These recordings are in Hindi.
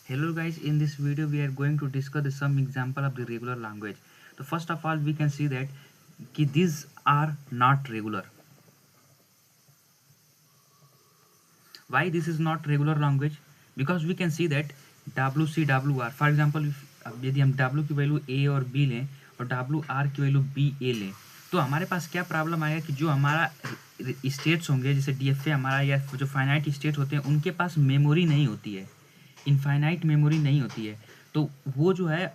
Hello guys, in this video we are going to discuss some example of the regular language. So first of all we can see that these are not regular. Why this is not regular language? Because we can see that WCWR, for example यदि हम W की वैल्यू A और B लें और WR की वैल्यू BA लें तो हमारे पास क्या प्रॉब्लम आएगा कि जो हमारा स्टेट्स होंगे जैसे DFA हमारा या जो फाइनाइट स्टेट होते हैं उनके पास मेमोरी नहीं होती है, इनफाइनाइट मेमोरी नहीं होती है। तो वो जो है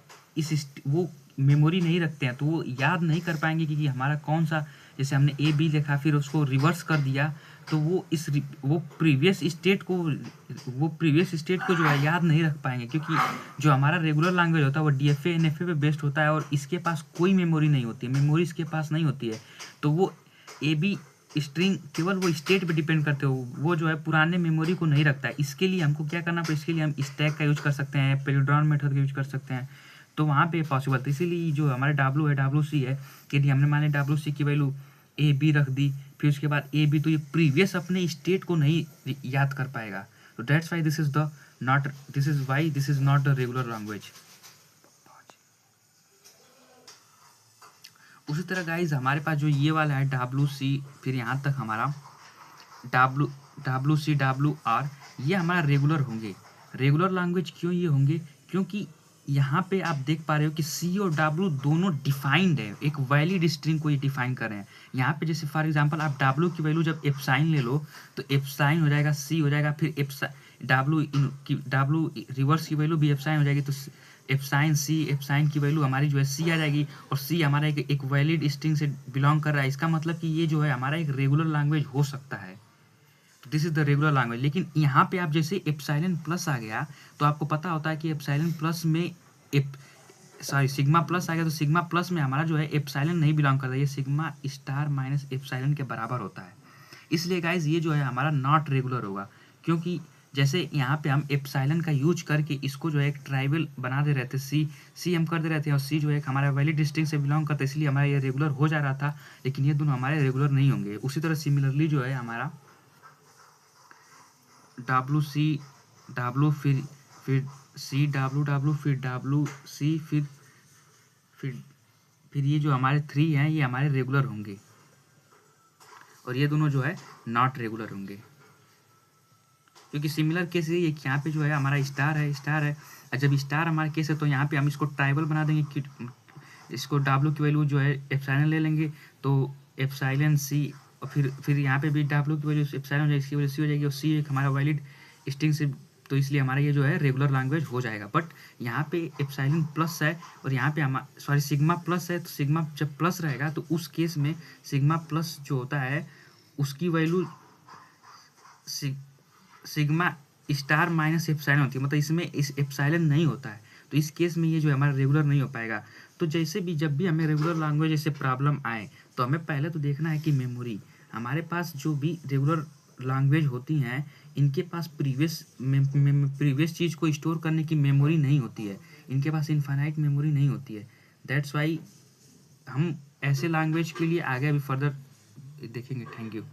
वो मेमोरी नहीं रखते हैं तो वो याद नहीं कर पाएंगे कि हमारा कौन सा, जैसे हमने ए बी लिखा फिर उसको रिवर्स कर दिया तो वो प्रीवियस स्टेट को जो है याद नहीं रख पाएंगे, क्योंकि जो हमारा रेगुलर लैंग्वेज होता है वो DFA NFA पे बेस्ड होता है और इसके पास कोई मेमोरी नहीं होती है, मेमोरी इसके पास नहीं होती है। तो वो ए बी स्ट्रिंग केवल वो स्टेट पे डिपेंड करते हो, वो जो है पुराने मेमोरी को नहीं रखता है। इसके लिए हमको क्या करना पड़ेगा, इसके लिए हम स्टैक का यूज कर सकते हैं, पेरिड्रॉन मेथड का यूज कर सकते हैं, तो वहाँ पे पॉसिबल। तो इसीलिए जो हमारे W है WC है, यदि हमने मान लिया WC की वैल्यू ए बी रख दी फिर उसके बाद ए बी, तो ये प्रीवियस अपने स्टेट को नहीं याद कर पाएगा। तो that's why this is not the regular language. उसी तरह गाइज हमारे पास जो ये वाला है WC, फिर यहाँ तक हमारा WC WR, ये हमारा रेगुलर होंगे। रेगुलर लैंग्वेज क्यों ये होंगे, क्योंकि यहाँ पे आप देख पा रहे हो कि C और W दोनों डिफाइंड है, एक वैलिड स्ट्रिंग को ये डिफाइन कर रहे हैं। यहाँ पे जैसे फॉर एग्जांपल आप W की वैल्यू जब एप्साइन ले लो तो एप्साइन हो जाएगा C हो जाएगा, फिर W रिवर्स की वैल्यू भी एप्साइन हो जाएगी तो एप्साइन की वैल्यू हमारी जो है C आ जाएगी, और C हमारा एक वैलिड स्ट्रिंग से बिलोंग कर रहा है। इसका मतलब कि ये जो है हमारा एक रेगुलर लैंग्वेज हो सकता है। This is the regular language. लेकिन यहाँ पे आप जैसे एप्सिलॉन प्लस आ गया तो आपको पता होता है कि एप्सिलॉन प्लस में सिग्मा प्लस आ गया तो सिग्मा प्लस में हमारा जो है एप्सिलॉन नहीं बिलोंग करता, ये सिग्मा स्टार माइनस एप्सिलॉन के बराबर होता है। इसलिए गाइज ये जो है हमारा नॉट रेगुलर होगा, क्योंकि जैसे यहाँ पे हम एप्सिलॉन का यूज करके इसको जो है एक ट्राइबल बना दे रहे थे, सी हम कर दे रहे थे और सी जो है हमारा वैलिड स्ट्रिंग से बिलोंग करता है, इसलिए हमारा ये रेगुलर हो जा रहा था। लेकिन ये दोनों हमारे रेगुलर नहीं होंगे। उसी तरह सिमिलरली जो है हमारा WC W फिर C W फिर WC फिर ये जो हमारे 3 हैं ये हमारे रेगुलर होंगे और ये दोनों जो है नॉट रेगुलर होंगे, क्योंकि सिमिलर केस ये यहाँ पे जो है हमारा स्टार है और जब स्टार हमारा केस है तो यहाँ पे हम इसको ट्राइबल बना देंगे कि इसको W की वैल्यू जो है एप्सिलॉन ले लेंगे तो एप्सिलॉन C, और फिर यहाँ पे भी W की वैल्यू एप्सिलॉन हो जाएगी, इसकी वैल्यू C हो जाएगी और C एक हमारा वैलिड स्ट्रिंग से, तो इसलिए हमारा ये जो है रेगुलर लैंग्वेज हो जाएगा। बट यहाँ पे एप्सिलॉन प्लस है और यहाँ पे सिग्मा प्लस है, तो सिग्मा जब प्लस रहेगा तो उस केस में सिग्मा प्लस जो होता है उसकी value sigma star minus epsilon होती है, मतलब इसमें इस एप्सिलॉन नहीं होता है, तो इस केस में ये जो है हमारा रेगुलर नहीं हो पाएगा। तो जैसे भी जब भी हमें रेगुलर लैंग्वेज जैसे प्रॉब्लम आए तो हमें पहले तो देखना है कि मेमोरी, हमारे पास जो भी रेगुलर लैंग्वेज होती हैं इनके पास प्रीवियस चीज़ को स्टोर करने की मेमोरी नहीं होती है, इनके पास इनफाइनाइट मेमोरी नहीं होती है। दैट्स वाई हम ऐसे लैंग्वेज के लिए आगे भी फर्दर देखेंगे। Thank you.